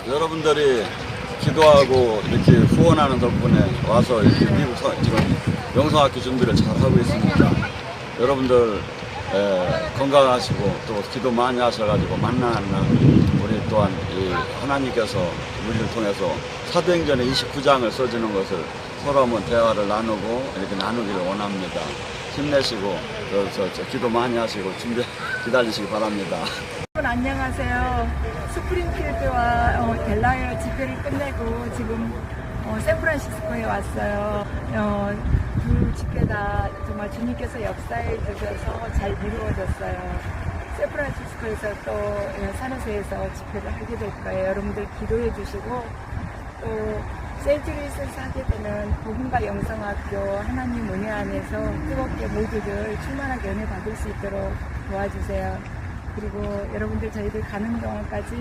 여러분들이 기도하고 이렇게 후원하는 덕분에 와서 이렇게 미국 지금 영성학교 준비를 잘 하고 있습니다. 여러분들 건강하시고 또 기도 많이 하셔가지고 만나는 날 우리 또한 이 하나님께서 우리를 통해서 사도행전의 29장을 써주는 것을 서로 한번 대화를 나누고 이렇게 나누기를 원합니다. 힘내시고 기도 많이 하시고 기다리시기 바랍니다. 안녕하세요. 스프링필드와 델라웨어 집회를 끝내고 지금 샌프란시스코에 왔어요. 두 집회 다 정말 주님께서 역사해 주셔서 잘 이루어졌어요. 샌프란시스코에서 또 산호세에서 집회를 하게 될 거예요. 여러분들 기도해 주시고 또 세인트루이스에서 하게 되는 복음과 영성학교 하나님 은혜 안에서 뜨겁게 모두들 충만하게 은혜 받을 수 있도록 도와주세요. 그리고 여러분들 저희들 가는 동안까지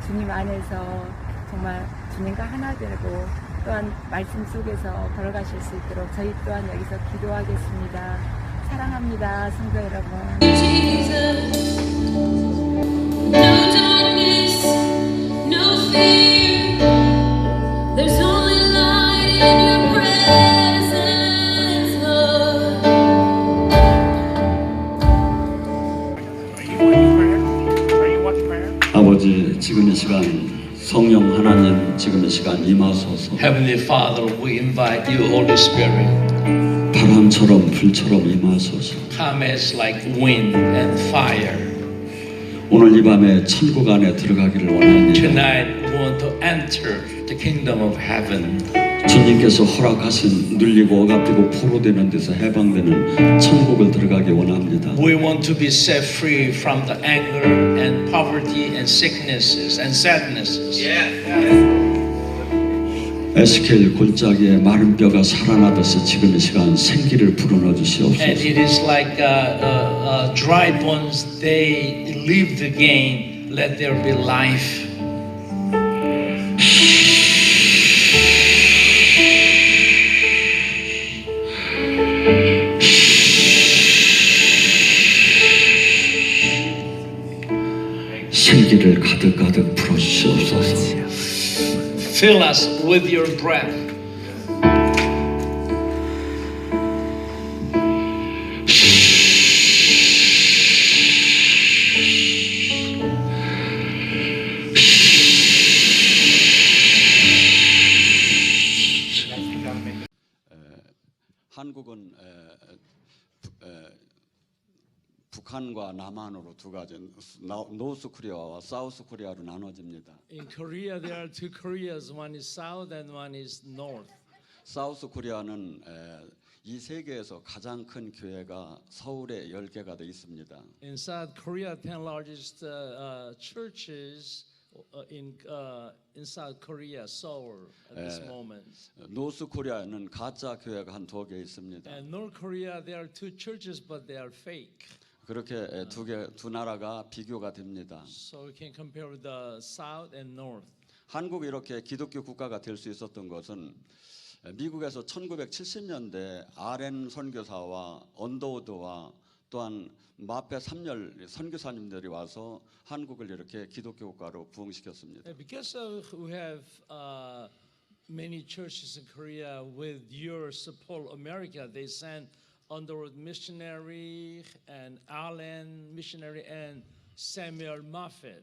주님 안에서 정말 주님과 하나 되고 또한 말씀 속에서 걸어가실 수 있도록 저희 또한 여기서 기도하겠습니다. 사랑합니다, 성도 여러분. 아버지, 지금 이 시간 성령 하나님 지금 이 시간 임하소서. Heavenly Father, we invite you, Holy Spirit. 바람처럼 불처럼 임하소서. Come as like wind and fire. 오늘 이 밤에 천국 안에 들어가기를 원합니다. Tonight, we want to enter the kingdom of heaven. 주님께서 허락하신 눌리고 억압되고 포로되는 데서 해방되는 천국을 들어가기 원합니다. We want to be set free from the anger and poverty and sicknesses and sadnesses. 에스겔 골짜기에 마른 뼈가 살아나듯이 지금 이 시간 생기를 불어넣어 주시옵소서. And it is like dry bones, they lived again. Let there be life. 생기를 가득가득 불어주시옵소서. Fill us with your breath. 한국은 북한과 남한으로 두 가지 노스 코리아와 사우스 코리아로 나눠집니다. In Korea, there are two Koreas. One is south and one is north. 사우스 코리아는 이 세계에서 가장 큰 교회가 서울에 10개가 돼 있습니다. In South Korea, 10 largest churches in South Korea, Seoul, at this moment. 노스 코리아는 가짜 교회가 한 2개 있습니다. And North Korea, there are two churches, but they are fake. 그렇게 두 나라가 비교가 됩니다. So we can compare with the South and North. 한국이 이렇게 기독교 국가가 될 수 있었던 것은 미국에서 1970년대 RN 선교사와 언더우드와 또한 마페 3열 선교사님들이 와서 한국을 이렇게 기독교 국가로 부흥시켰습니다. Because we have many churches in Korea with your support, America, they sent Underwood missionary and Allen missionary and Samuel Moffett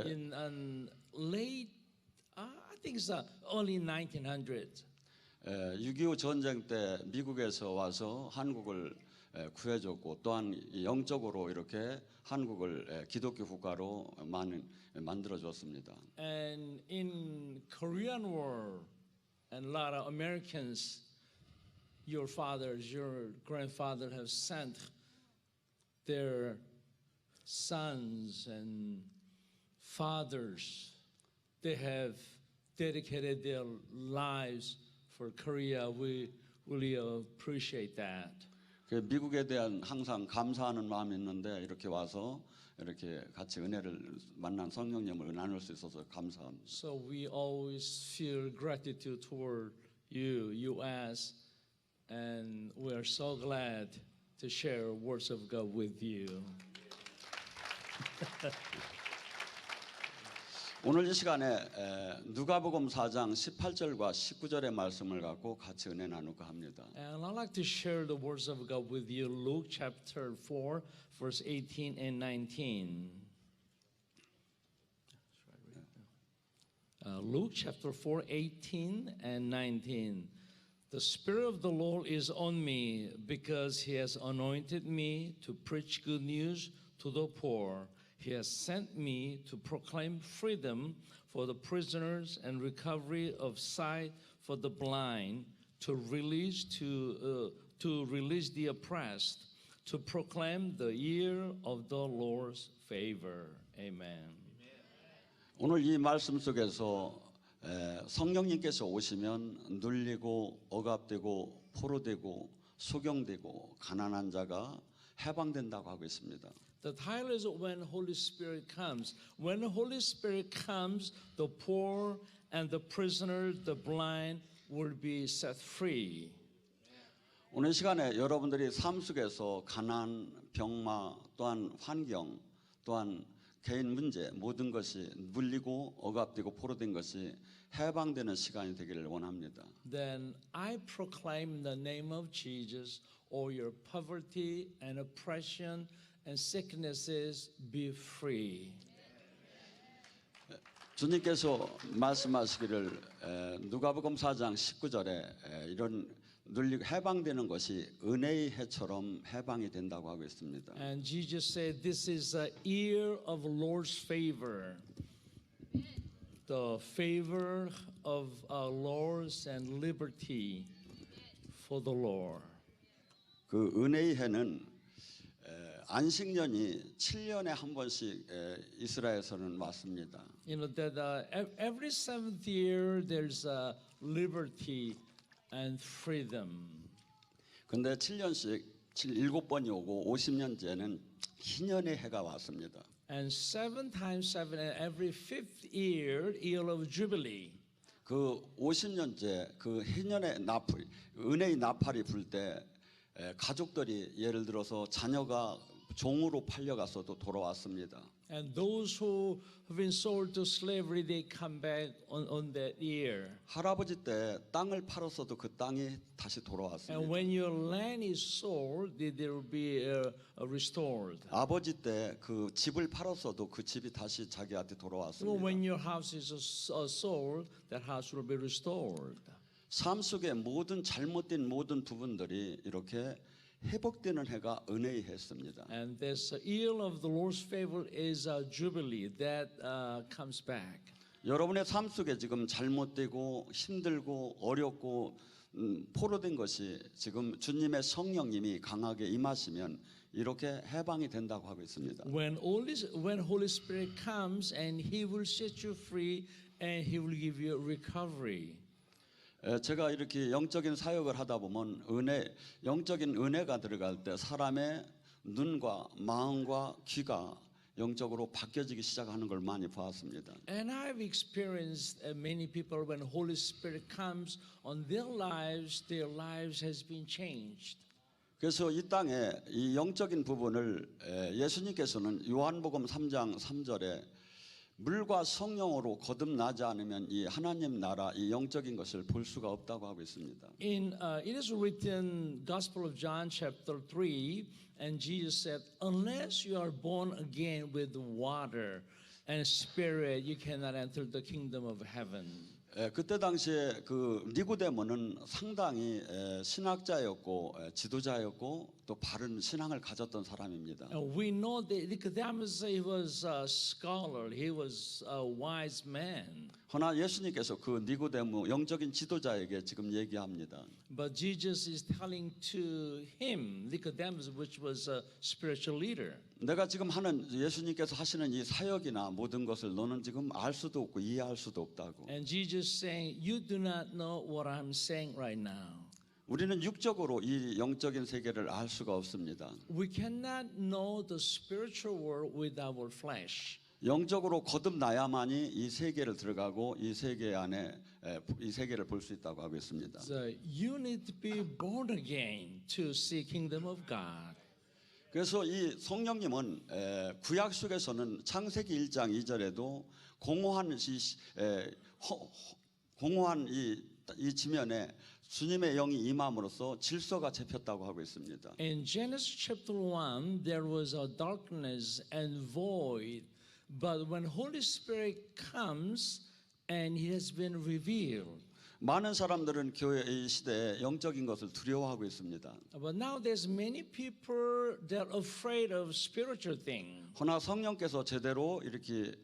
in late, I think it's early 1900s. 6.25 전쟁 때 미국에서 와서 한국을 구해줬고 또한 영적으로 이렇게 한국을 기독교 국가로 만들어줬습니다. And in Korean War, and a lot of Americans, your fathers, your grandfather have sent their sons and fathers. They have dedicated their lives for Korea. We really appreciate that. 미국에 대한 항상 감사하는 마음이 있는데 이렇게 와서 이렇게 같이 은혜를 만난 성령님을 나눌 수 있어서 감사합니다. So we always feel gratitude toward you, U.S., and we are so glad to share words of God with you. 오늘 이 시간에 누가복음 4장 18절과 19절의 말씀을 갖고 같이 은혜 나누고 합니다. And I'd like to share the words of God with you. Luke chapter 4, verse 18 and 19. Luke chapter 4, 18 and 19. The Spirit of the Lord is on me because He has anointed me to preach good news to the poor. He has sent me to proclaim freedom for the prisoners and recovery of sight for the blind, to release the oppressed, to proclaim the year of the Lord's favor. Amen. 오늘 이 말씀 속에서 성령님께서 오시면 눌리고 억압되고 포로되고 소경되고 가난한 자가 해방된다고 하고 있습니다. The title is When Holy Spirit Comes. When the Holy Spirit comes, the poor and the prisoner, the blind will be set free. 오늘 시간에 여러분들이 삶 속에서 가난, 병마, 또한 환경, 또한 개인 문제 모든 것이 물리고 억압되고 포로된 것이 해방되는 시간이 되기를 원합니다. Then I proclaim the name of Jesus, all your poverty and oppression and sicknesses be free. 주님께서 말씀하시기를 누가복음 4장 19절에 이런 눌리고 해방되는 것이 은혜의 해처럼 해방이 된다고 하고 있습니다. And Jesus said, "This is a year of Lord's favor." The favor of our Lord's and liberty for the Lord. 그 은혜의 해는 안식년이 7년에 한 번씩 이스라엘에서는 왔습니다. You know that every seventh year there's a liberty and freedom. 근데 7년씩 7번이 오고 50년째는 희년의 해가 왔습니다. And 7 times 7, and every fifth year, year of jubilee. 그 50년째 그 희년의 나팔, 은혜의 나팔이 불 때 가족들이 예를 들어서 자녀가 종으로 팔려가서도 돌아왔습니다. And those who have been sold to slavery, they come back on that year. 할아버지 때 땅을 팔았어도 그 땅이 다시 돌아왔습니다. And when your land is sold, there will be restored. 아버지 때 그 집을 팔았어도 그 집이 다시 자기한테 So 돌아왔습니다. when your house is sold, that house will be restored. 삶 속의 모든 잘못된 모든 부분들이 이렇게 회복되는 해가 은혜의 해였습니다. And this year of the Lord's favor is a jubilee that comes back. 여러분의 삶 속에 지금 잘못되고 힘들고 어렵고 포로된 것이 지금 주님의 성령님이 강하게 임하시면 이렇게 해방이 된다고 하고 있습니다. When Holy Spirit comes and He will set you free and He will give you recovery. 제가 이렇게 영적인 사역을 하다 보면 영적인 은혜가 들어갈 때 사람의 눈과 마음과 귀가 영적으로 바뀌어지기 시작하는 걸 많이 보았습니다. And I've experienced many people when Holy Spirit comes on their lives has been changed. 그래서 이 땅에 이 영적인 부분을 예수님께서는 요한복음 3장 3절에 물과 성령으로 거듭나지 않으면 이 하나님 나라 이 영적인 것을 볼 수가 없다고 하고 있습니다. It is written, Gospel of John chapter 3, and Jesus said, unless you are born again with water and spirit, you cannot enter the kingdom of heaven. 그때 당시에 그 니고데모는 상당히 신학자였고 지도자였고 또 바른 신앙을 가졌던 사람입니다. We know that Nicodemus, he was a scholar, he was a wise man. 허나 예수님께서 그 니고데모 영적인 지도자에게 지금 얘기합니다. But Jesus is telling to him, Nicodemus, which was a spiritual leader. 내가 지금 하는 예수님께서 하시는 이 사역이나 모든 것을 너는 지금 알 수도 없고 이해할 수도 없다고. And Jesus saying, you do not know what I'm saying right now. 우리는 육적으로 이 영적인 세계를 알 수가 없습니다. We cannot know the spiritual world with our flesh. 영적으로 거듭나야만이 이 세계를 들어가고 이 세계 안에 이 세계를 볼 수 있다고 하고 있습니다. So you need to be born again to see kingdom of God. 그래서 이 성령님은 구약 속에서는 창세기 1장 2절에도 공허한 공허한 이 지면에 주님의 영이 임함으로써 질서가 잡혔다고 하고 있습니다. In Genesis chapter 1, there was a darkness and void, but when Holy Spirit comes and He has been revealed. 많은 사람들은 교회 이 시대에 영적인 것을 두려워하고 있습니다. But now there's many people that are afraid of spiritual things. 허나 성령께서 제대로 이렇게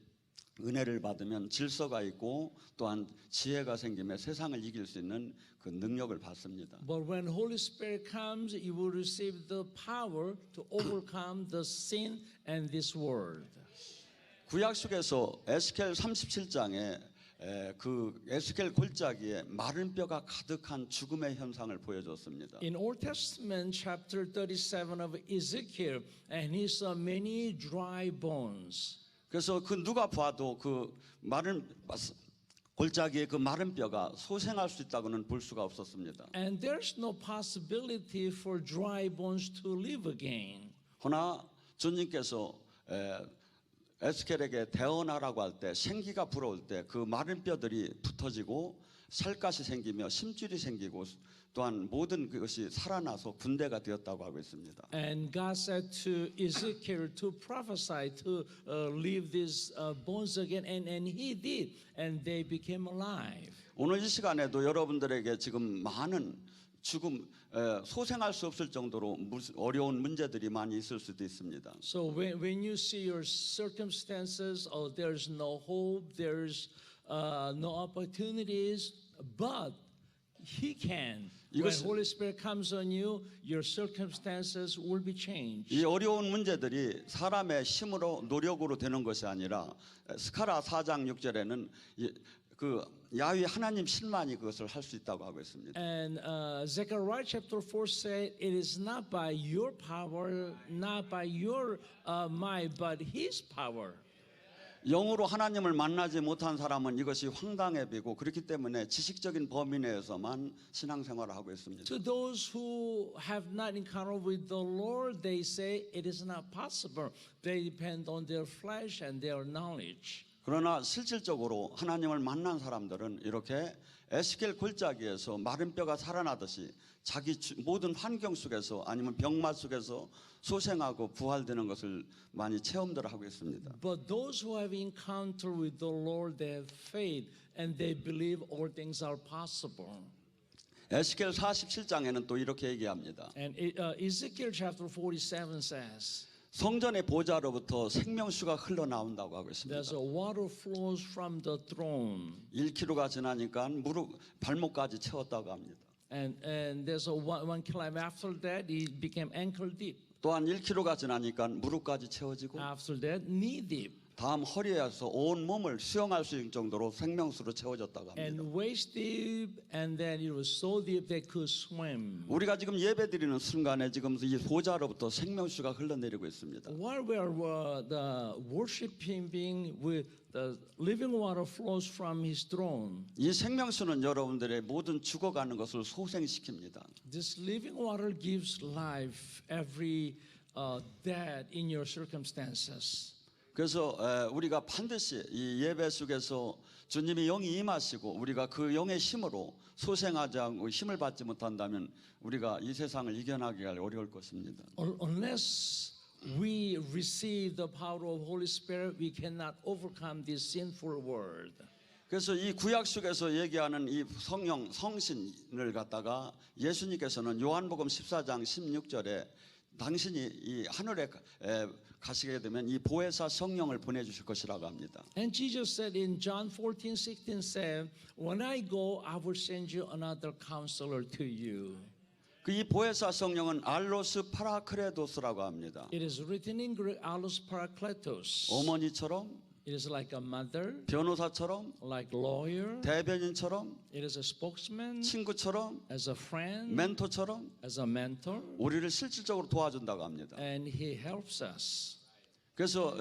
은혜를 받으면 질서가 있고 또한 지혜가 생기며 세상을 이길 수 있는 그 능력을 받습니다. But when Holy Spirit comes, you will receive the power to overcome the sin and this world. 구약 속에서 에스겔 37장에 그 에스겔 골짜기에 마른 뼈가 가득한 죽음의 현상을 보여줬습니다. In Old Testament chapter 37 of Ezekiel, and he saw many dry bones. 그래서 그 누가 봐도 그 마른 골짜기에 그 마른 뼈가 소생할 수 있다고는 볼 수가 없었습니다. And there's no possibility for dry bones to live again. 허나 주님께서 에스겔에게 대언하라고 할 때 생기가 불어올 때 그 마른 뼈들이 붙어지고 살갗이 생기며 심줄이 생기고 또한 모든 그것이 살아나서 군대가 되었다고 하고 있습니다. And God said to Ezekiel to prophesy to leave these bones again, and he did, and they became alive. 오늘 이 시간에도 여러분들에게 지금 많은 죽음 소생할 수 없을 정도로 어려운 문제들이 많이 있을 수도 있습니다. So when you see your circumstances, oh, there's no hope, there's no opportunities, but He can. When Holy Spirit comes on you, your circumstances will be changed. 이 어려운 문제들이 사람의 힘으로 노력으로 되는 것이 아니라 스가랴 4장 6절에는 그 야훼 하나님 신만이 그것을 할 수 있다고 하고 있습니다. And Zechariah chapter 4 said, "It is not by your power, not by your might, but His power." 영으로 하나님을 만나지 못한 사람은 이것이 황당해 비고 그렇기 때문에 지식적인 범위 내에서만 신앙생활을 하고 있습니다. To those who have not encountered with the Lord, they say it is not possible. They depend on their flesh and their knowledge. 그러나 실질적으로 하나님을 만난 사람들은 이렇게 에스겔 골짜기에서 마른 뼈가 살아나듯이 자기 모든 환경 속에서 아니면 병맛 속에서 소생하고 부활되는 것을 많이 체험들 하고 있습니다. But those who have encountered with the Lord, they have faith and they believe all things are possible. 에스겔 47장에는 또 이렇게 얘기합니다. And Ezekiel chapter 47 says, 성전의 보좌로부터 생명수가 흘러나온다고 하고 있습니다. there's a water flows from the throne. 1km가 지나니까 무릎 발목까지 채웠다고 합니다. And there's a one climb after that, it became ankle deep. 또한 1km가 지나니까 무릎까지 채워지고 After that, knee deep. 다음 허리에서 온 몸을 수영할 수 있는 정도로 생명수로 채워졌다고 합니다. And waist deep, and then it was so deep they could swim. 우리가 지금 예배드리는 순간에 지금 이 보좌로부터 생명수가 흘러내리고 있습니다. While we are the worshiping being with the living water flows from His throne. 이 생명수는 여러분들의 모든 죽어가는 것을 소생시킵니다. This living water gives life every death in your circumstances. 그래서 우리가 반드시 이 예배 속에서 주님이 영이 임하시고 우리가 그 영의 힘으로 소생하지 않고 힘을 받지 못한다면 우리가 이 세상을 이겨나기가 어려울 것입니다. Unless we receive the power of Holy Spirit, we cannot overcome this sinful world. 그래서 이 구약 속에서 얘기하는 이 성령, 성신을 갖다가 예수님께서는 요한복음 14장 16절에 당신이 이 하늘에 가시게 되면 이 보혜사 성령을 보내주실 것이라고 합니다. And Jesus said in John 14:16, said, "When I go, I will send you another counselor to you." 그 이 보혜사 성령은 알로스 파라크레도스라고 합니다. It is written in Greek, Allos Parakletos. 어머니처럼, It is like a mother, 변호사처럼, like lawyer. 대변인처럼, It is a spokesman, 친구처럼, as a friend, 멘토처럼 as a mentor, 우리를 실질적으로 도와준다고 합니다. and He helps us. 그래서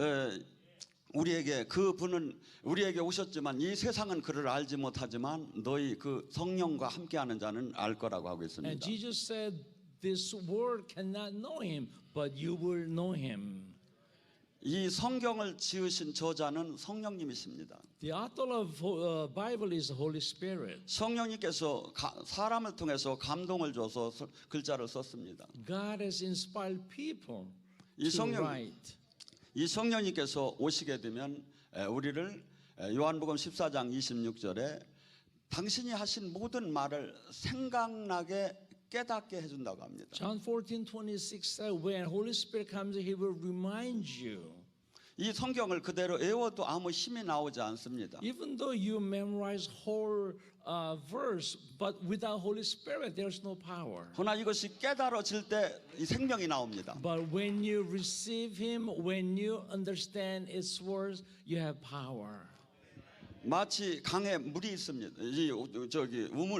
우리에게 그분은 우리에게 오셨지만 이 세상은 그를 알지 못하지만 너희 그 성령과 함께하는 자는 알 거라고 하고 And 있습니다. Jesus said, "This world cannot know Him, but you will know Him." 이 성경을 지으신 저자는 성령님이십니다. The author of Bible is the Holy Spirit. 성령님께서 사람을 통해서 감동을 줘서 글자를 썼습니다. God has inspired people 이 to write. 이 성령님께서 오시게 되면 우리를 요한복음 14장 26절에 당신이 하신 모든 말을 생각나게 깨닫게 해준다고 합니다. John 14:26 says, when Holy Spirit comes, He will remind you. 이 성경을 그대로 외워도 아무 힘이 나오지 않습니다. Even though you memorize whole verse, but without Holy Spirit, there's no power. 그러나 이것이 깨달아질 때 이 생명이 나옵니다. But when you receive Him, when you understand its words, you have power. 마치 강에 물이 있습니다.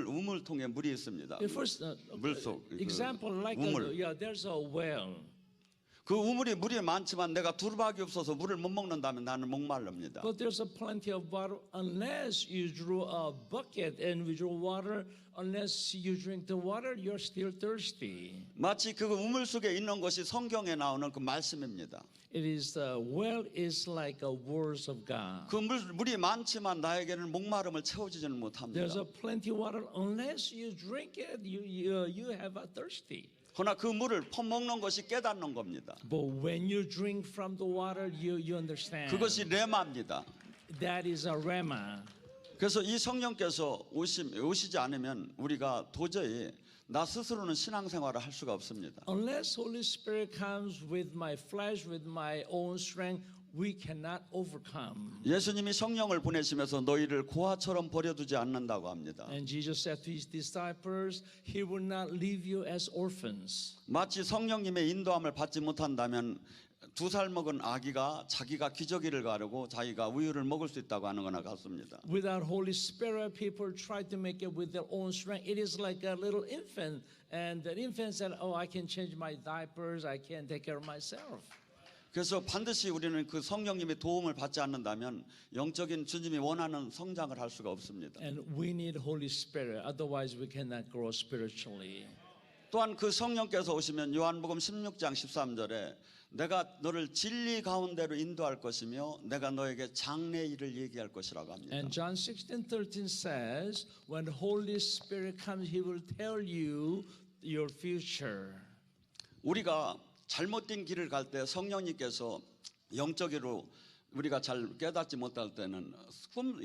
우물통에 물이 있습니다. The first 물속 example, like 우물. there's a well. 그 우물이 물이 많지만 내가 두루박이 없어서 물을 못 먹는다면 나는 목마릅니다. But there's a plenty of water unless you drew a bucket and we draw water. Unless you drink the water, you're still thirsty. 마치 그 우물 속에 있는 것이 성경에 나오는 그 말씀입니다. It is the well is like a words of God. 그 물이 많지만 나에게는 목마름을 채워주지는 못합니다. There's a plenty of water. Unless you drink it, you have a thirsty. 그러나 그 물을 퍼먹는 것이 깨닫는 겁니다. But when you drink from the water, you understand. 그것이 레마입니다. That is a rhema. 그래서 이 성령께서 오시지 않으면 우리가 도저히 나 스스로는 신앙생활을 할 수가 없습니다. Unless Holy Spirit comes with my flesh, with my own strength, we cannot overcome. 예수님이 성령을 보내시면서 너희를 고아처럼 버려두지 않는다고 합니다. And Jesus said to His disciples, He will not leave you as orphans. 마치 성령님의 인도함을 받지 못한다면 2살 먹은 아기가 자기가 기저귀를 가르고 자기가 우유를 먹을 수 있다고 하는 거나 같습니다. Without Holy Spirit, people try to make it with their own strength. It is like a little infant, and the infant said, "Oh, I can change my diapers. I can take care of myself." 그래서 반드시 우리는 그 성령님의 도움을 받지 않는다면 영적인 주님이 원하는 성장을 할 수가 없습니다. And we need Holy Spirit. Otherwise, we cannot grow spiritually. 또한 그 성령께서 오시면 요한복음 16장 13절에 내가 너를 진리 가운데로 인도할 것이며 내가 너에게 장래 일을 얘기할 것이라고 합니다. And John 16:13 says, when the Holy Spirit comes, He will tell you your future. 우리가 잘못된 길을 갈 때 성령님께서 영적으로 우리가 잘 깨닫지 못할 때는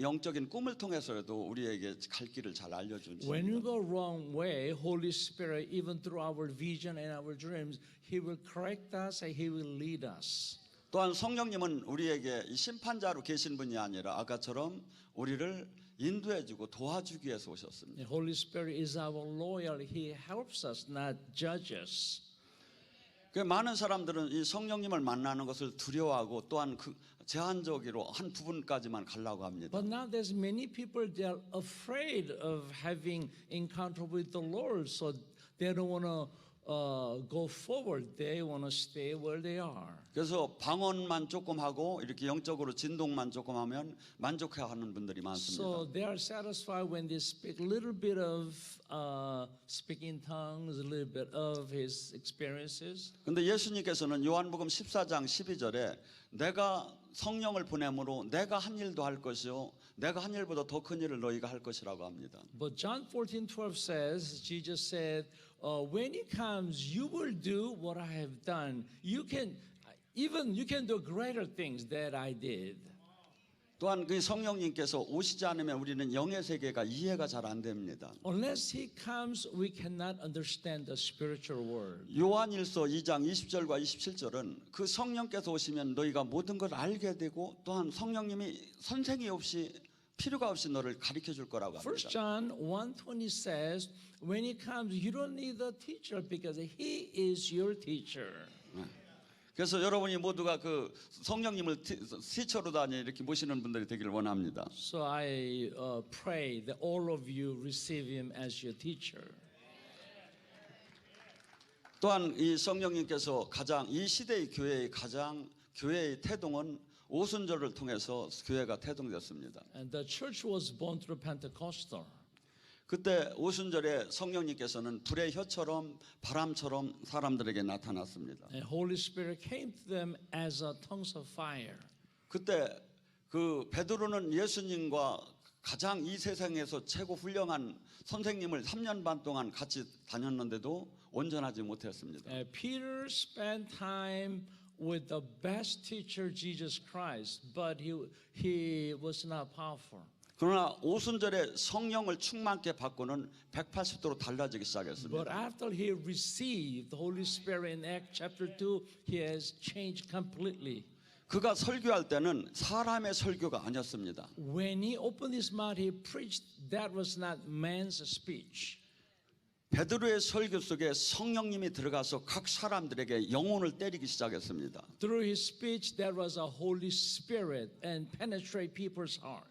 영적인 꿈을 통해서라도 우리에게 갈 길을 잘 알려주십니다. When you go wrong way, Holy Spirit, even through our vision and our dreams, He will correct us and He will lead us. 또한 성령님은 우리에게 이 심판자로 계신 분이 아니라 아까처럼 우리를 인도해주고 도와주기 위해서 오셨습니다. The Holy Spirit is our lawyer. He helps us, not judge us. 그 많은 사람들은 이 성령님을 만나는 것을 두려워하고 또한 그 제한적으로 한 부분까지만 가려고 합니다. But now there's many people they are afraid of having encounter with the Lord, so they don't want to go forward. They want to stay where they are. 그래서 방언만 조금 하고 이렇게 영적으로 진동만 조금 하면 만족해하는 분들이 많습니다. So they are satisfied when they speak a little bit of speaking tongues, a little bit of His experiences. 근데 예수님께서는 요한복음 14장 12절에 내가 성령을 보내므로 내가 한 일도 할 것이요 내가 한 일보다 더 큰 일을 너희가 할 것이라고 합니다. But John 14:12 says, Jesus said, when He comes, you will do what I have done. You can do greater things that I did. 또한 그 성령님께서 오시지 않으면 우리는 영의 세계가 이해가 잘 안 됩니다. Unless He comes, we cannot understand the spiritual world. 요한일서 2장 20절과 27절은 그 성령께서 오시면 너희가 모든 걸 알게 되고 또한 성령님이 선생이 없이 필요가 없이 너를 가르쳐 줄 거라고 1 합니다. John 1:20 says, when He comes, you don't need a teacher because He is your teacher. 그래서 여러분이 모두가 그 성령님을 티처로 다니 이렇게 모시는 분들이 되기를 원합니다. So I pray that all of you receive Him as your teacher. 또한 이 성령님께서 가장 이 시대의 교회의 태동은 오순절을 통해서 교회가 태동됐습니다. And the church was born through Pentecostal. 그때 오순절에 성령님께서는 불의 혀처럼 바람처럼 사람들에게 나타났습니다. And Holy Spirit came to them as a tongues of fire. 그때 그 베드로는 예수님과 가장 이 세상에서 최고 훌륭한 선생님을 3년 반 동안 같이 다녔는데도 온전하지 못했습니다. Peter spent time with the best teacher, Jesus Christ, but he was not powerful. 그러나 오순절에 성령을 충만케 받고는 180도로 달라지기 But 시작했습니다. after he received the Holy Spirit in Acts chapter 2, he has changed completely. 그가 설교할 때는 사람의 설교가 아니었습니다. When he opened his mouth, he preached that was not man's speech. 베드로의 설교 속에 성령님이 들어가서 각 사람들에게 영혼을 때리기 시작했습니다. Through his speech, there was a Holy Spirit and penetrate people's heart.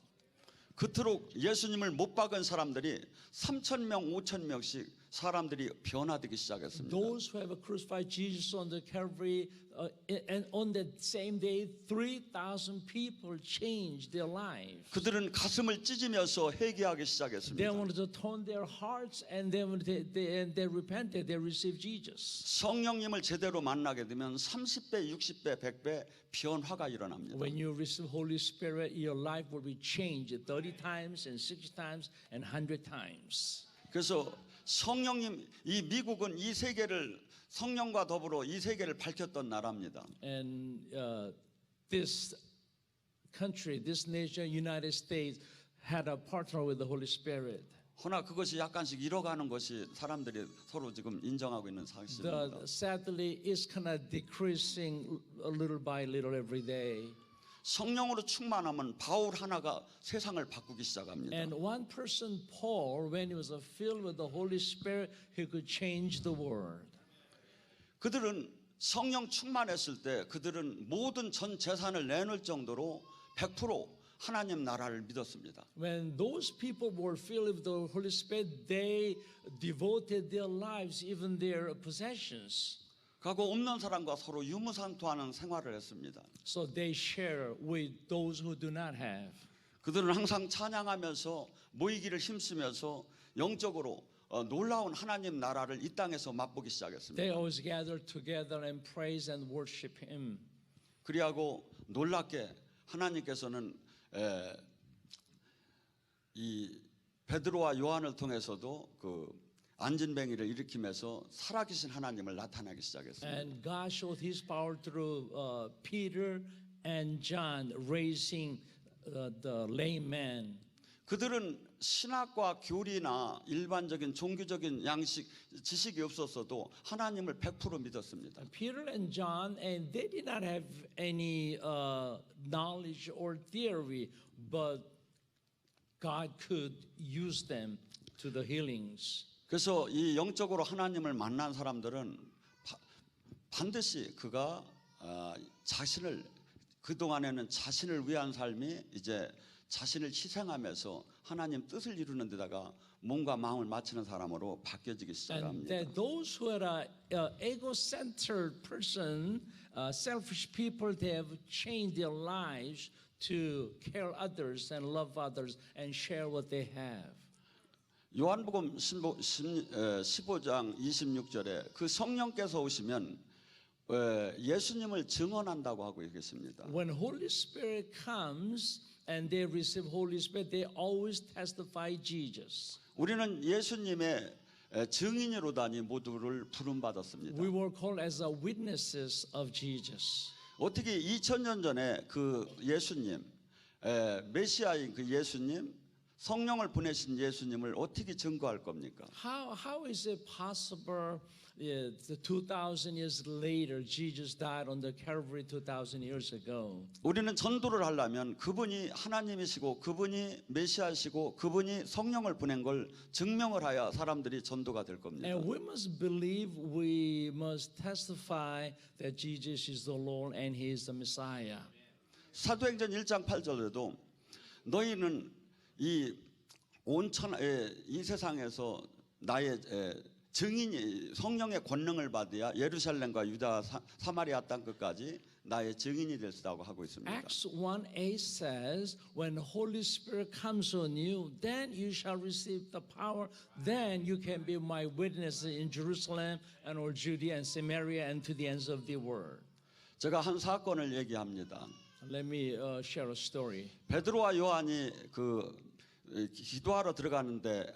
그토록 예수님을 못 박은 사람들이 3,000명, 5,000명씩 사람들이 변화되기 시작했습니다. Those who have crucified Jesus on the Calvary, and on that same day, 3,000 people changed their lives. 그들은 가슴을 찢으면서 회개하기 They 시작했습니다. wanted to turn their hearts, and then they repented. They received Jesus. 성령님을 제대로 만나게 되면 30배, 60배, 100배 변화가 일어납니다. When you receive Holy Spirit, your life will be changed 30 times, and 60 times, and 100 times. 그래서 성령님, 이 미국은 이 세계를 성령과 더불어 이 세계를 밝혔던 나라입니다. And this country, this nation, United States, had a partner with the Holy Spirit. 허나 그것이 약간씩 잃어가는 것이 사람들이 서로 지금 인정하고 있는 사실입니다. Sadly, it's kind of decreasing little by little every day. 성령으로 충만하면 바울 하나가 세상을 바꾸기 시작합니다. And one person, Paul, when he was filled with the Holy Spirit, he could change the world. 그들은 성령 충만했을 때 그들은 모든 전 재산을 내놓을 정도로 100% 하나님 나라를 믿었습니다. When those people were filled with the Holy Spirit, they devoted their lives, even their possessions. 가고 없는 사람과 서로 유무상투하는 생활을 했습니다. So they share with those who do not have. 그들은 항상 찬양하면서 모이기를 힘쓰면서 영적으로 놀라운 하나님 나라를 이 땅에서 맛보기 시작했습니다. They always gather together and praise and worship Him. 그리하고 놀랍게 하나님께서는 이 베드로와 요한을 통해서도 그 안진뱅이를 일으키면서 살아계신 하나님을 나타나기 시작했습니다. And God showed His power through Peter and John raising the lame man. 그들은 신학과 교리나 일반적인 종교적인 양식 지식이 없었어도 하나님을 100% 믿었습니다. Peter and John, and they did not have any knowledge or theory, but God could use them to the healings. 그래서 이 영적으로 하나님을 만난 사람들은 반드시 그가 자신을 그동안에는 자신을 위한 삶이 이제 자신을 희생하면서 하나님 뜻을 이루는 데다가 몸과 마음을 맞추는 사람으로 바뀌어지기 And 시작합니다. that those who are ego-centered person, selfish people, they have changed their lives to care others and love others and share what they have. 요한복음 15장 26절에 그 성령께서 오시면 예수님을 증언한다고 하고 있습니다. When Holy Spirit comes and they receive Holy Spirit, they always testify Jesus. 우리는 예수님의 증인으로다니 모두를 부름받았습니다. We were called as witnesses of Jesus. 어떻게 2000년 전에 그 예수님, 메시아인 그 예수님, 성령을 보내신 예수님을 어떻게 증거할 겁니까? How is it possible 2,000 years later Jesus died on the Calvary 2,000 years ago? 우리는 전도를 하려면 그분이 하나님이시고 그분이 메시아시고 그분이 성령을 보낸 걸 증명을 해야 사람들이 전도가 될 겁니다. And we must believe, we must testify that Jesus is the Lord and He is the Messiah. 사도행전 1장 8절에도 너희는 이 세상에서 나의 증인이 성령의 권능을 받아야 예루살렘과 유다 사마리아 땅 끝까지 나의 증인이 될 수 있다고 하고 있습니다. Acts 1:8 says, when the Holy Spirit comes on you, then you shall receive the power. Then you can be my witnesses in Jerusalem and all Judea and Samaria and to the ends of the world. 제가 한 사건을 얘기합니다. Let me share a story. 베드로와 요한이 기도하러 들어가는데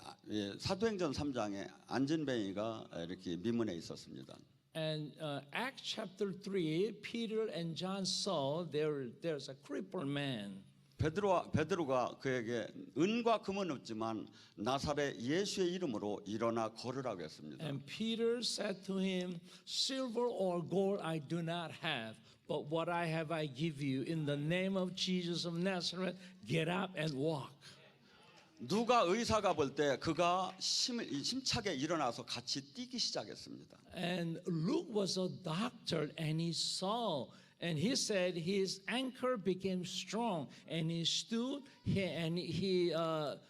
사도행전 3장에 안진뱅이가 이렇게 미문에 있었습니다. And Acts chapter 3, Peter and John saw there's a crippled man. 베드로가 그에게 은과 금은 없지만 나사렛 예수의 이름으로 일어나 걸으라고 했습니다. And Peter said to him, silver or gold I do not have, but what I have I give you. In the name of Jesus of Nazareth, get up and walk. 누가 의사가 볼 때 그가 힘차게 일어나서 같이 뛰기 시작했습니다. And Luke was a doctor and he saw and he said his ankle became strong and he stood and he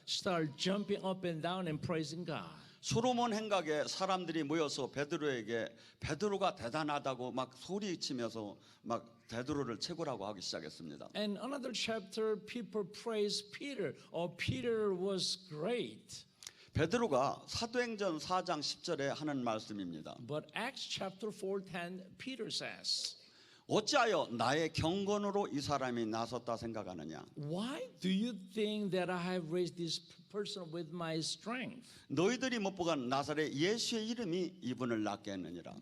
started jumping up and down and praising God. 솔로몬 행각에 사람들이 모여서 베드로가 대단하다고 막 소리치면서 막 베드로를 최고라고 하기 시작했습니다. And another chapter people praise Peter. Peter was great. 베드로가 사도행전 4장 10절에 하는 말씀입니다. But Acts chapter 4:10 Peter says, 어찌하여 나의 경건으로 이 사람이 나섰다 생각하느냐? why do you think that I have raised this person with my strength? 너희들이 못 보간 나사렛 예수의 이름이 이분을 낫게 했느니라.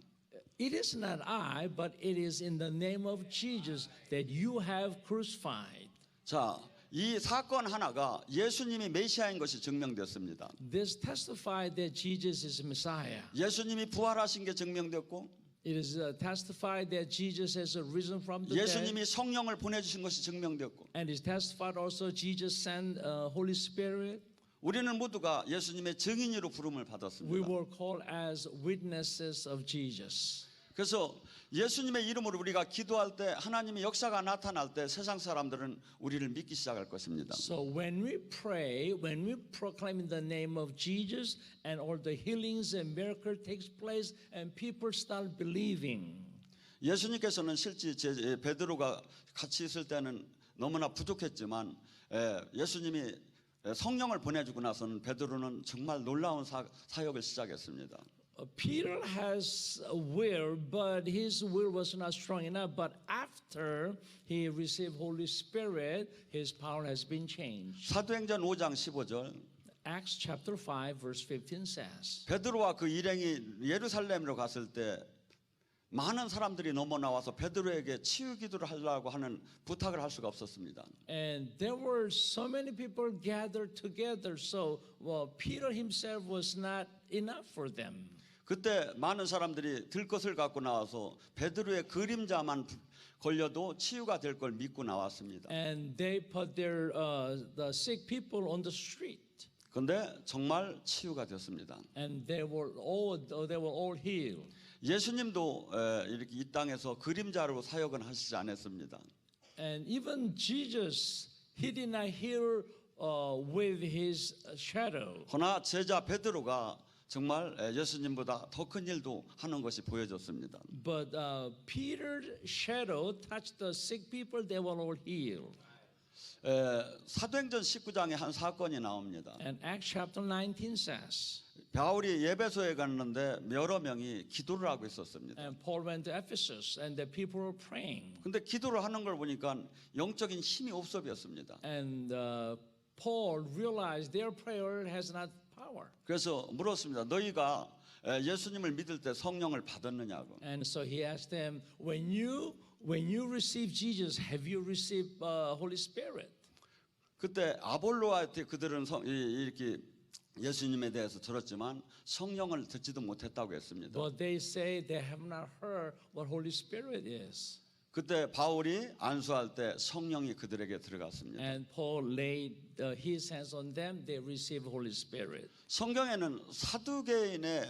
It is not I, but it is in the name of Jesus that you have crucified. 자, 이 사건 하나가 예수님이 메시아인 것이 증명됐습니다. This testified that Jesus is Messiah. 예수님이 부활하신 게 증명됐고 It is testified that Jesus has risen from the dead. 예수님이 성령을 보내주신 것이 증명됐고 And it is testified also Jesus sent Holy Spirit. 우리는 모두가 예수님의 증인으로 부름을 We 받았습니다. were called as witnesses of Jesus. 그래서 예수님의 이름으로 우리가 기도할 때 하나님의 역사가 나타날 때 세상 사람들은 우리를 믿기 시작할 것입니다. So when we pray, when we proclaim in the name of Jesus and all the healings and miracles takes place and people start believing. 예수님께서는 실제 베드로가 같이 있을 때는 너무나 부족했지만 예수님이 성령을 보내주고 나서는 베드로는 정말 놀라운 사역을 시작했습니다. Peter has a will, but his will was not strong enough. But after he received Holy Spirit, his power has been changed. 사도행전 5장 15절 Acts chapter 5 verse 15 says, 베드로와 그 일행이 예루살렘으로 갔을 때 많은 사람들이 넘어 나와서 베드로에게 치유 기도를 하려고 하는 부탁을 할 수가 없었습니다. and there were so many people gathered together, so Peter himself was not enough for them. 그때 많은 사람들이 들것을 갖고 나와서 베드로의 그림자만 걸려도 치유가 될 걸 믿고 나왔습니다. And they put the sick people on the street, 그런데 정말 치유가 됐습니다. and they were all healed. 예수님도 이렇게 이 땅에서 그림자로 사역은 하시지 않았습니다. And even Jesus, he did not heal with his shadow. 그러나 제자 베드로가 정말 예수님보다 더 큰 일도 하는 것이 보여졌습니다. But Peter's shadow touched the sick people; they were all healed. 사도행전 19장에 한 사건이 나옵니다. And Acts chapter 19 says, 바울이 예배소에 갔는데 여러 명이 기도를 하고 있었습니다. and Paul went to Ephesus, and the people were praying. 근데 기도를 하는 걸 보니까 영적인 힘이 없어 보였습니다. And Paul realized their prayer has not power. 그래서 물었습니다. 너희가 예수님을 믿을 때 성령을 받았느냐고. And so he asked them, when you receive Jesus, have you received Holy Spirit? 그때 아볼로한테 그들은 이렇게 예수님에 대해서 들었지만 성령을 듣지도 못했다고 했습니다. But they say they have not heard what Holy Spirit is. 그때 바울이 안수할 때 성령이 그들에게 들어갔습니다. And Paul laid his hands on them. They received Holy Spirit. 성경에는 사두개인에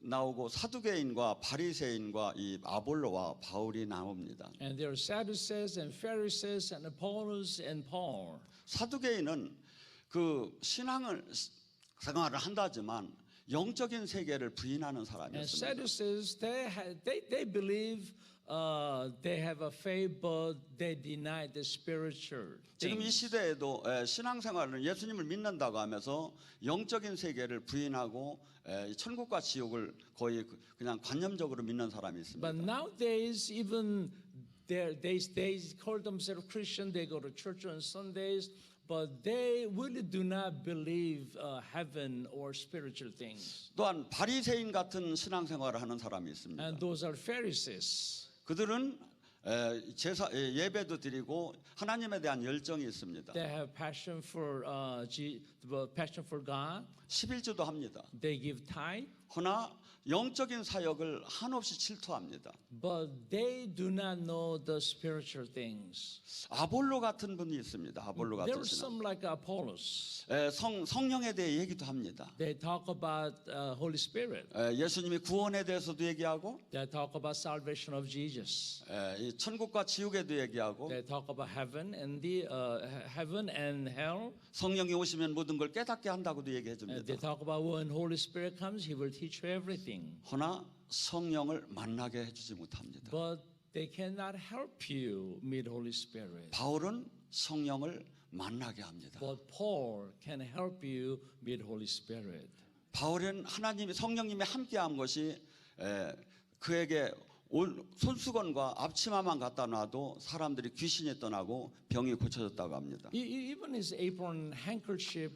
나오고 사두개인과 바리새인과 이 아볼로와 바울이 나옵니다. And there are Sadducees and Pharisees and Apollos and Paul. 사두개인은 그 신앙을 생활을 한다지만 영적인 세계를 부인하는 And 사람이었습니다. Sadducees, they believe they have a faith, but they deny the spiritual 지금 이 things. 시대에도 신앙생활은 예수님을 믿는다고 하면서 영적인 세계를 부인하고 천국과 지옥을 거의 그냥 관념적으로 믿는 사람이 있습니다. But nowadays, even they call themselves Christian. They go to church on Sundays, but they really do not believe heaven or spiritual things. 또한 바리새인 같은 신앙생활을 하는 사람이 있습니다. And those are Pharisees. 그들은 예배도 드리고 하나님에 대한 열정이 있습니다. They have passion for God. 11주도 합니다. They give tithe, 허나 영적인 사역을 한없이 질투합니다. but they do not know the spiritual things. 아볼로 같은 분이 있습니다. 아볼로 There 같은 are 신앙. some like Apollos. 성령에 대해 얘기도 합니다. They talk about Holy Spirit. 예수님이 구원에 대해서도 얘기하고 They talk about salvation of Jesus. 이 천국과 지옥에도 얘기하고 They talk about heaven and heaven and hell. 성령이 오시면 모든 걸 깨닫게 한다고도 얘기해 They 줍니다. talk about when Holy Spirit comes, He will teach you everything. 허나 성령을 만나게 해주지 못합니다. But they cannot help you meet Holy Spirit. 바울은 성령을 만나게 합니다. But Paul can help you meet Holy Spirit. 바울은 성령님이 함께한 것이 그에게 손수건과 앞치마만 갖다 놔도 사람들이 귀신이 떠나고 병이 고쳐졌다고 합니다. Even his apron, handkerchief,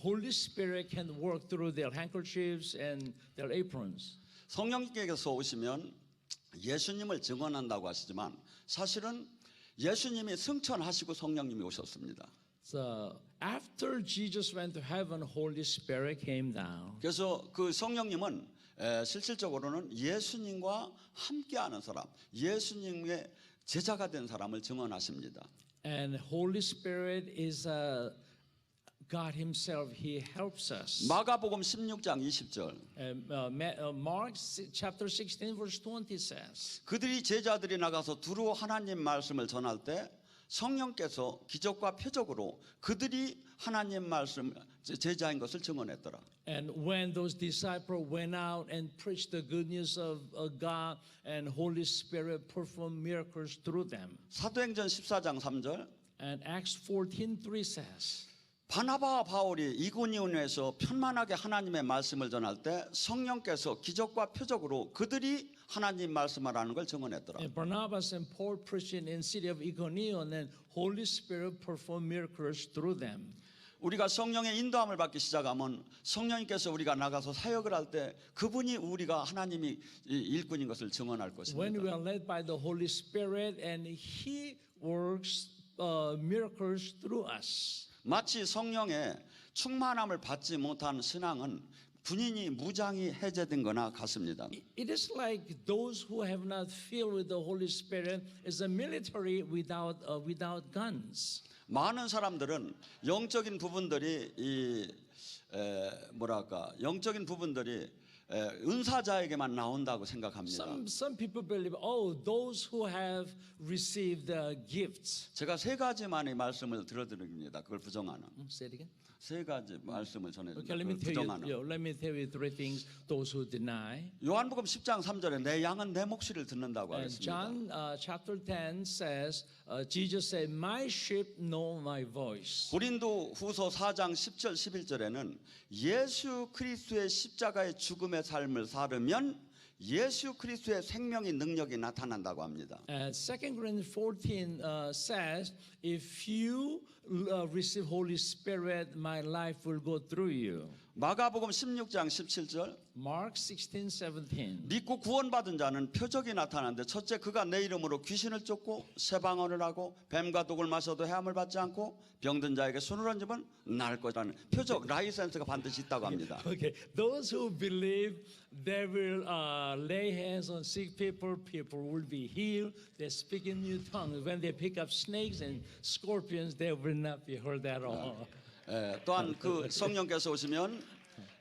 Holy Spirit can work through their handkerchiefs and their aprons. 성령님께서 오시면 예수님을 증언한다고 하시지만 사실은 예수님이 승천하시고 성령님이 오셨습니다. So after Jesus went to heaven, Holy Spirit came down. 그래서 그 성령님은 실질적으로는 예수님과 함께하는 사람, 예수님의 제자가 된 사람을 증언하십니다. And Holy Spirit is God Himself. He helps us. 마가복음 16장 20절. Mark chapter 16 verse 20 says, 그들이 제자들이 나가서 두루 하나님 말씀을 전할 때 성령께서 기적과 표적으로 그들이 하나님 말씀 제자인 것을 증언했더라. and when those disciples went out and preached the good news of God, and Holy Spirit performed miracles through them. 사도행전 14장 3절. And Acts 14:3 says, 바나바와 바울이 이고니온에서 편만하게 하나님의 말씀을 전할 때 성령께서 기적과 표적으로 그들이 하나님 말씀을 하는 걸 증언했더라. and Barnabas and Paul preaching in city of Iconium, and Holy Spirit performed miracles through them. 우리가 성령의 인도함을 받기 시작하면 성령님께서 우리가 나가서 사역을 할 때 그분이 우리가 하나님이 일꾼인 것을 증언할 When 것입니다. we are led by the Holy Spirit, and He works miracles through us. 마치 성령의 충만함을 받지 못한 신앙은 군인이 무장이 해제된 거나 같습니다. It is like those who have not filled with the Holy Spirit is a military without guns. 많은 사람들은 영적인 부분들이 영적인 부분들이 은사자에게만 나온다고 생각합니다. Some people believe, oh, those who have received the gifts. 제가 세 가지만의 말씀을 들어드립니다. 그걸 부정하는 Say it again. 세 가지 말씀을 전해드립니다. Okay, 그걸 부정하는. let me tell you three things. Those who deny. 요한복음 10장 3절에 내 양은 내 목소리를 듣는다고 And 하셨습니다. John chapter 10 says, Jesus said, "My sheep know my voice." 고린도 후서 4장 10절 11절에는 예수 그리스도의 십자가의 죽음의 삶을 살으면 예수 그리스도의 생명의 능력이 나타난다고 합니다. 2 Corinthians 14 says, if you receive Holy Spirit, my life will go through you. 마가복음 16장 17절 Mark 16:17. 믿고 구원받은 자는 표적이 나타나는데 첫째 그가 내 이름으로 귀신을 쫓고 새방언을 하고 뱀과 독을 마셔도 해함을 받지 않고 병든 자에게 손을 얹으면 나을 거라는 표적 라이센스가 반드시 있다고 합니다. Okay, those who believe they will lay hands on sick people, people will be healed. They speak in new tongues. When they pick up snakes and scorpions, they will not be hurt at all. 또한 그 성령께서 오시면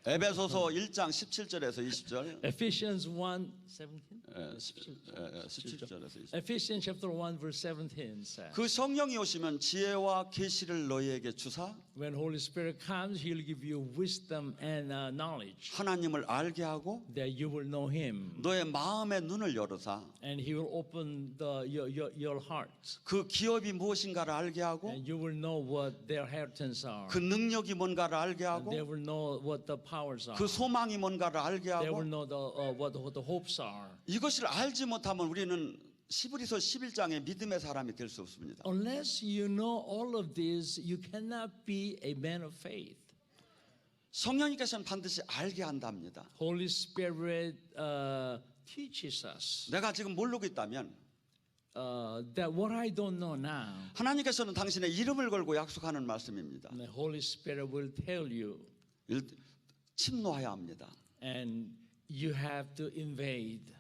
에베소서 1장 17절에서 20절. Ephesians 1:17. 17절에서 20절. Ephesians chapter 1 verse 17 says, 그 성령이 오시면 지혜와 계시를 너희에게 주사 when Holy Spirit comes, He'll give you wisdom and knowledge, 하나님을 알게 하고 that you will know Him, 너의 마음의 눈을 열어사 and He will open your heart, 그 기업이 무엇인가를 알게 하고 and you will know what their inheritance are. 그 능력이 뭔가를 알게 And 하고 they will know what the powers are. 그 소망이 뭔가를 알게 They will 하고 know what the hopes are. 이것을 알지 못하면 우리는 히브리서 11장의 믿음의 사람이 될 수 없습니다. Unless you know all of this, you cannot be a man of faith. 성령님께서는 반드시 알게 한답니다. Holy Spirit teaches us 내가 지금 모르고 있다면 that what I don't know now, 하나님께서는 당신의 이름을 걸고 약속하는 말씀입니다. the Holy Spirit will tell you, 침노해야 합니다. and you have to invade.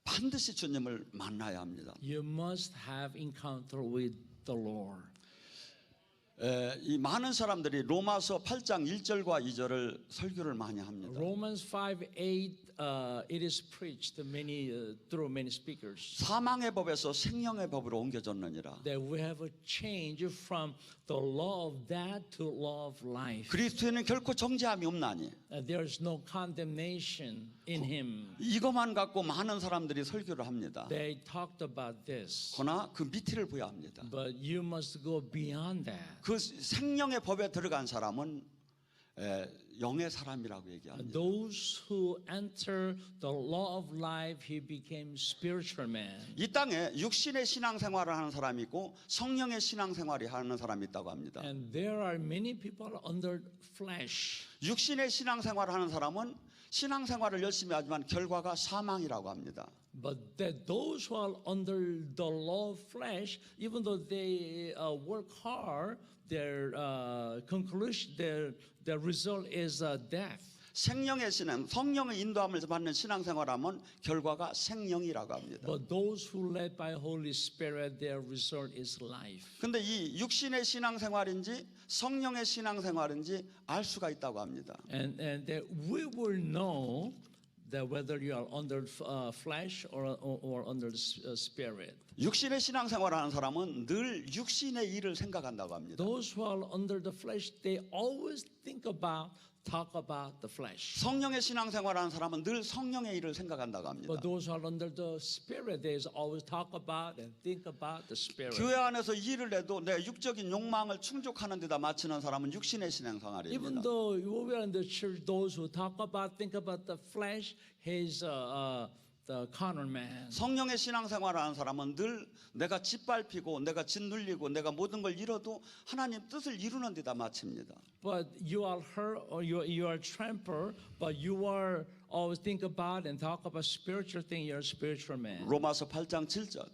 반드시 주님을 만나야 합니다. You must have encounter with the Lord. 이 많은 사람들이 로마서 8장 1절과 2절을 설교를 많이 합니다. Romans 5:8, it is preached through many speakers. 사망의 법에서 생명의 법으로 옮겨졌느니라. That we have a change from the law of death to law of life. 그리스도에는 결코 정죄함이 없나니. There is no condemnation in Him. 이것만 갖고 많은 사람들이 설교를 합니다. They talked about this, 그러나 그 밑을 보야 합니다. but you must go beyond that. 그 생명의 법에 들어간 사람은 영의 사람이라고 얘기합니다. Those who enter the law of life, he became spiritual man. 이 땅에 육신의 신앙생활을 하는 사람이 있고 성령의 신앙생활이 하는 사람이 있다고 합니다. And there are many people under flesh. 육신의 신앙생활을 하는 사람은 신앙생활을 열심히 하지만 결과가 사망이라고 합니다. But that those who are under the law of flesh, even though they work hard, their conclusion, their result is death. 생명의 신앙, 성령의 인도함을 받는 신앙생활하면 결과가 생명이라고 합니다. But those who led by Holy Spirit, their result is life. 근데 이 육신의 신앙생활인지 성령의 신앙생활인지 알 수가 있다고 합니다. And that we will know that whether you are under flesh or under the spirit. 육신의 신앙생활을 하는 사람은 늘 육신의 일을 생각한다고 합니다. Those who are under the flesh, they always talk about the flesh. 성령의 신앙생활을 하는 사람은 늘 성령의 일을 생각한다고 합니다. But those who are under the spirit, they always talk about and think about the spirit. 교회 안에서 일을 해도 내 육적인 욕망을 충족하는 데다 맞추는 사람은 육신의 Even 신앙생활입니다. though we are in the church, those who think about the flesh, he's the carnal man. 성령의 신앙생활을 하는 사람은 늘 내가 짓밟히고 내가 짓눌리고 내가 모든 걸 잃어도 하나님 뜻을 이루는 데다 마칩니다. But you are hurt or you are trampled, but you are always think about and talk about spiritual thing. You're a spiritual man. 로마서 8장 7절.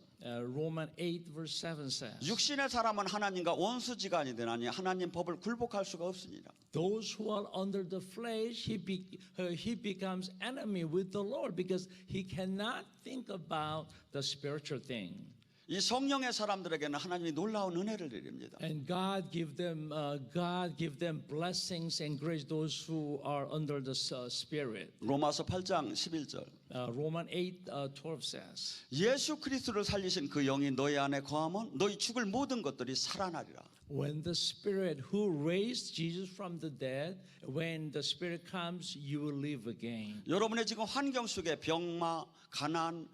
Romans 8 verse 7 says, 육신의 사람은 하나님과 원수지간이 되나니 하나님 법을 굴복할 수가 없으니라. those who are under the flesh, he becomes enemy with the Lord because he cannot think about the spiritual thing. 이 성령의 사람들에게는 하나님이 놀라운 은혜를 드립니다. And God give them blessings and grace. Those who are under the Spirit. 로마서 8장 11절. Romans 8:12 says, 예수 그리스도를 살리신 그 영이 너희 안에 거하면 너희 죽을 모든 것들이 살아나리라. when the Spirit who raised Jesus from the dead, when the Spirit comes, you will live again. 여러분의 지금 환경 속에 병마, 가난,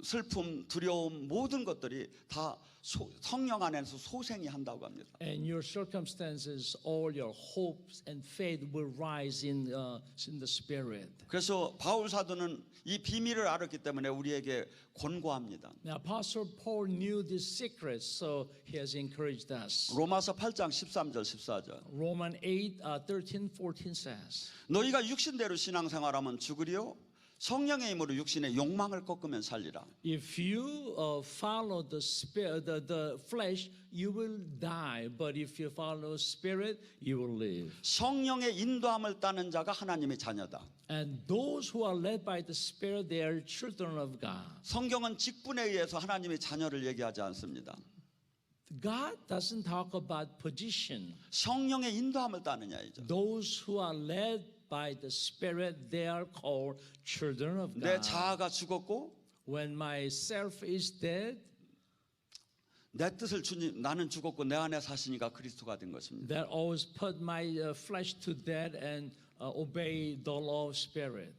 슬픔, 두려움 모든 것들이 다 성령 안에서 소생이 한다고 합니다. And your circumstances, all your hopes and faith will rise in the Spirit. 그래서 바울 사도는 이 비밀을 알았기 때문에 우리에게 권고합니다. Now, Apostle Paul knew this secret, so he has encouraged us. 로마서 8장 13절 14절. Romans 8:13-14 says, 너희가 육신대로 신앙생활하면 죽으리요 성령의 힘으로 육신의 욕망을 꺾으면 살리라. if you follow the spirit, the flesh, you will die. But if you follow spirit, you will live. 성령의 인도함을 따는 자가 하나님의 자녀다. And those who are led by the Spirit, they are children of God. 성경은 직분에 의해서 하나님의 자녀를 얘기하지 않습니다. God doesn't talk about position. 성령의 인도함을 따느냐이죠. Those who are led by the Spirit, they are called children of 내 God. 자아가 죽었고 When my self is dead, 내 뜻을 주님 나는 죽었고 내 안에 사시니까 그리스도가 된 것입니다. that always put my flesh to death and obey the law of Spirit.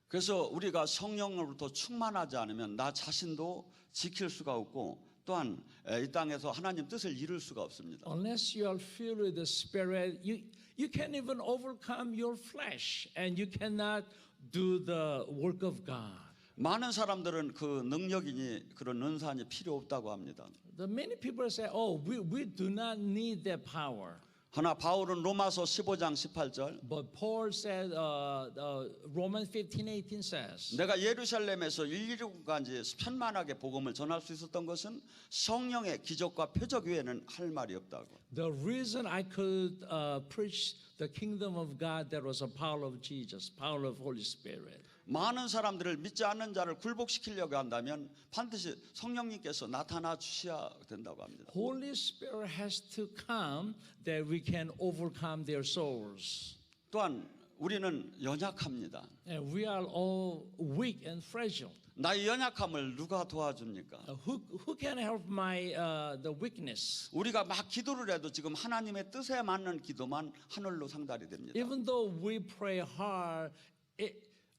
그래서 우리가 성령으로부터 충만하지 않으면 나 자신도 지킬 수가 없고 또한 이 땅에서 하나님 뜻을 이룰 수가 없습니다. Unless you are filled with the Spirit, you can't even overcome your flesh, and you cannot do the work of God. 많은 사람들은 그 능력이니 그런 은사니 필요 없다고 합니다. The many people say, "Oh, we do not need that power." 하나 바울은 로마서 15장 18절 But Paul said, Romans 15:18 says, 내가 예루살렘에서 1일간지 편만하게 복음을 전할 수 있었던 것은 성령의 기적과 표적 외에는 할 말이 없다고. the reason I could preach the kingdom of God, that was the power of Jesus, power of Holy Spirit. 많은 사람들을 믿지 않는 자를 굴복시키려고 한다면 반드시 성령님께서 나타나 주셔야 된다고 합니다. Holy Spirit has to come that we can overcome their souls. 또한 우리는 연약합니다. And we are all weak and fragile. 나의 연약함을 누가 도와줍니까? Who can help my the weakness? 우리가 막 기도를 해도 지금 하나님의 뜻에 맞는 기도만 하늘로 상달이 됩니다. Even though we pray hard,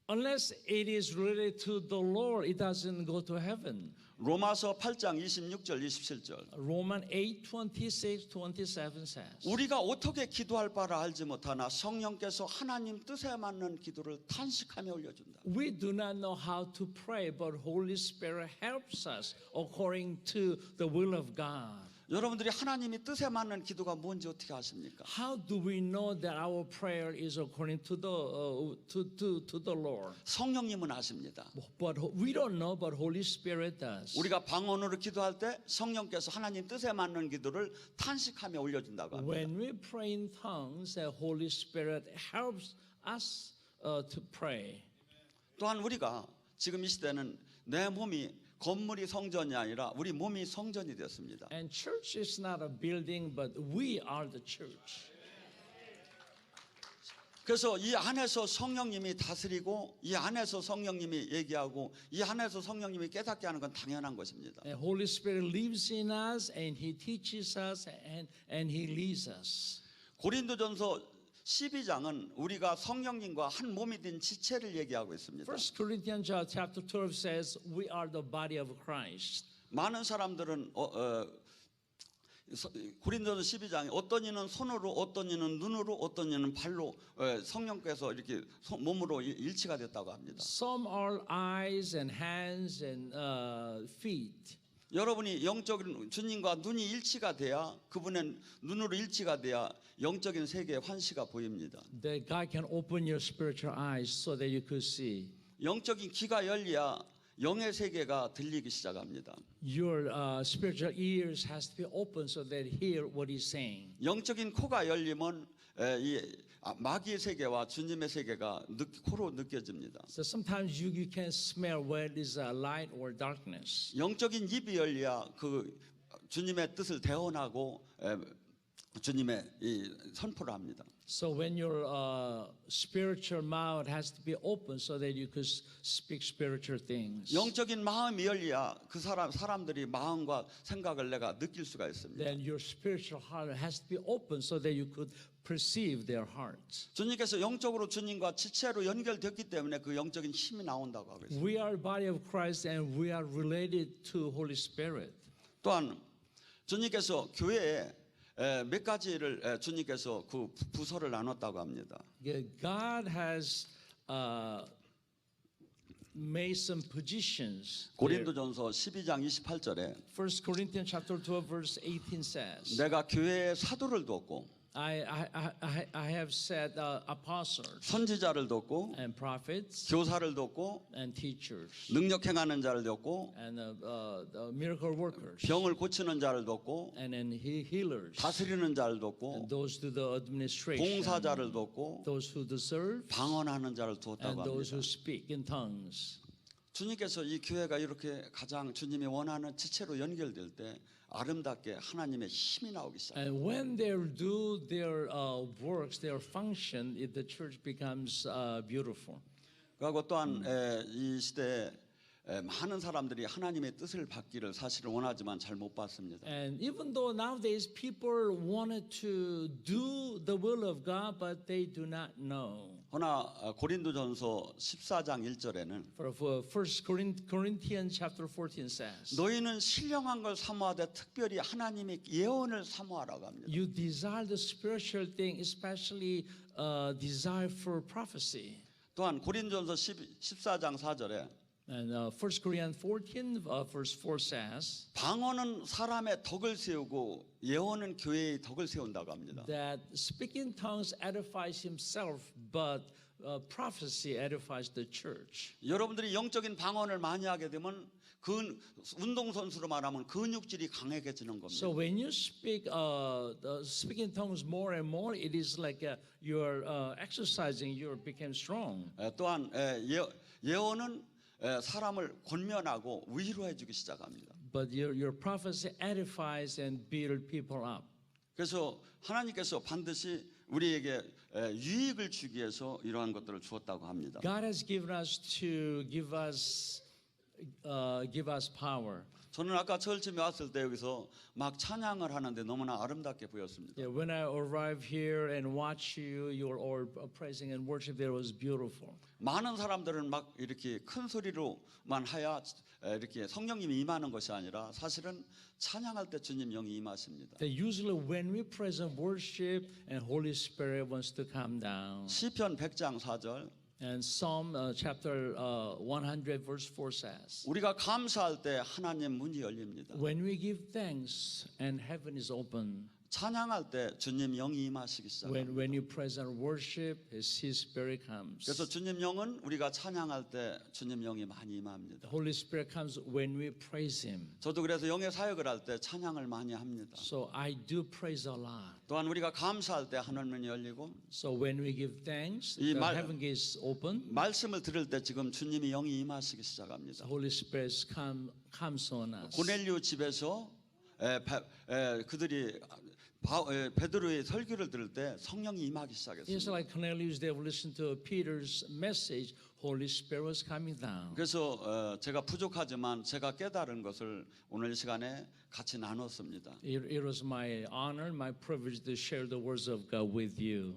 unless it is related to the Lord, it doesn't go to heaven. 로마서 8장 26절 27절 Romans 8:26, 27 says, 우리가 어떻게 기도할 바를 알지 못하나 성령께서 하나님 뜻에 맞는 기도를 탄식하며 올려준다. we do not know how to pray, but Holy Spirit helps us according to the will of God. 여러분들이 하나님이 뜻에 맞는 기도가 뭔지 어떻게 아십니까? How do we know that our prayer is according to the Lord? 성령님은 아십니다. But we don't know, but Holy Spirit does. 우리가 방언으로 기도할 때 성령께서 하나님 뜻에 맞는 기도를 탄식하며 올려준다고 합니다. When we pray in tongues, the Holy Spirit helps us to pray. 또한 우리가 지금 이 시대는 내 몸이 건물이 성전이 아니라 우리 몸이 성전이 됐습니다. And church is not a building, but we are the church. 그래서 이 안에서 성령님이 다스리고 이 안에서 성령님이 얘기하고 이 안에서 성령님이 깨닫게 하는 건 당연한 것입니다. The Holy Spirit lives in us, and He teaches us, and He leads us. 고린도전서 12장은 우리가 성령님과 한 몸이 된 지체를 얘기하고 있습니다. 1 Corinthians chapter 12 says we are the body of Christ. 많은 사람들은 고린도전서 12장에 어떤 이는 손으로 어떤 이는 눈으로 어떤 이는 발로 성령께서 이렇게 몸으로 일치가 됐다고 합니다. Some are eyes and hands and feet. 여러분이 영적인 주님과 눈이 일치가 돼야 그분의 눈으로 일치가 돼야 영적인 세계의 환시가 보입니다. That God can open your spiritual eyes so that you could see. 영적인 귀가 열려야 영의 세계가 들리기 시작합니다. Your spiritual ears has to be open so that hear what He's saying. 영적인 코가 열리면 이 마귀의 세계와 주님의 세계가 코로 느껴집니다. So sometimes you can smell where is light or darkness. 영적인 입이 열려야 그 주님의 뜻을 대언하고 주님의 이 선포를 합니다. So when your spiritual mouth has to be open so that you could speak spiritual things. 영적인 마음이 열려야 그 사람들이 마음과 생각을 내가 느낄 수가 있습니다. Then your spiritual heart has to be open so that you could perceive their hearts. 주님께서 영적으로 주님과 지체로 연결됐기 때문에 그 영적인 힘이 나온다고 하고 있습니다. We are body of Christ and we are related to Holy Spirit. 또한 주님께서 교회에 몇 가지를 주님께서 그 부서를 나눴다고 합니다. God has made some positions. 고린도전서 12장 28절에 1 Corinthians chapter 12 verse 18 says, 내가 교회에 사도를 뒀고 I have set apostles 선지자를 뒀고 and prophets 교사를 뒀고 and teachers 능력 행하는 자를 뒀고 and miracle workers 병을 고치는 자를 뒀고 and then healers 다스리는 자를 뒀고 and those do the administration, 봉사자를 뒀고 those who serve 방언하는 자를 두었다고 and those 합니다. who speak in tongues. 주님께서 이 교회가 이렇게 가장 주님이 원하는 지체로 연결될 때 아름답게 하나님의 힘이 나오기 시작합니다. And when they do their works, their function, the church becomes beautiful. 그리고 또한 이 시대에 많은 사람들이 하나님의 뜻을 받기를 사실은 원하지만 잘 못 받습니다. And even though nowadays people wanted to do the will of God, but they do not know. 그러나 고린도전서 14장 1절에는 For 1 Corinthians chapter 14 says, 너희는 신령한 걸 사모하되 특별히 하나님의 예언을 사모하라고 합니다. you desire the spiritual thing, especially desire for prophecy. 또한 고린도전서 14장 4절에 And 1 Corinthians 14 verse 4 says 방언은 사람의 덕을 세우고 예언은 교회의 덕을 세운다고 합니다. that speaking tongues edifies himself, but prophecy edifies the church. 여러분들이 영적인 방언을 많이 하게 되면 그 운동선수로 말하면 근육질이 강해지는 겁니다. So when you speak speaking tongues more and more, it is like you're exercising, you become strong. 또한 예언은 사람을 권면하고 위로해 주기 시작합니다. But your prophecy edifies and builds people up. 그래서 하나님께서 반드시 우리에게 유익을 주기 위해서 이러한 것들을 주었다고 합니다. God has given us to give us power. 저는 아까 처음에 왔을 때 여기서 막 찬양을 하는데 너무나 아름답게 보였습니다. Yeah, when I arrived here and watched you were all praising and worship. It was beautiful. 많은 사람들은 막 이렇게 큰 소리로만 하야 이렇게 성령님이 임하는 것이 아니라 사실은 찬양할 때 주님 영이 임하십니다. That usually when we praise and worship, and Holy Spirit wants to come down. 시편 100장 4절 And Psalm chapter 100 verse 4 says, 우리가 감사할 때 하나님 문이 열립니다. when we give thanks and heaven is open. 찬양할 때 주님 영이 임하시기 시작합니다. When you praise and worship, His Spirit comes. 그래서 주님 영은 우리가 찬양할 때 주님 영이 많이 임합니다. The Holy Spirit comes when we praise Him. 저도 그래서 영의 사역을 할 때 찬양을 많이 합니다. So I do praise a lot. 또한 우리가 감사할 때 하늘문이 열리고 So when we give thanks, 이 the 말- heaven gates open. 말씀을 들을 때 지금 주님이 영이 임하시기 시작합니다. The Holy Spirit comes on us. 고넬료 집에서 그들이 베드로의 설교를 들을 때 성령이 임하기 It's 시작했습니다. like Cornelius, they would listen to Peter's message. Holy Spirit was coming down. 그래서 제가 부족하지만 제가 깨달은 것을 오늘 이 시간에 같이 나눴습니다. It was my honor, my privilege to share the words of God with you.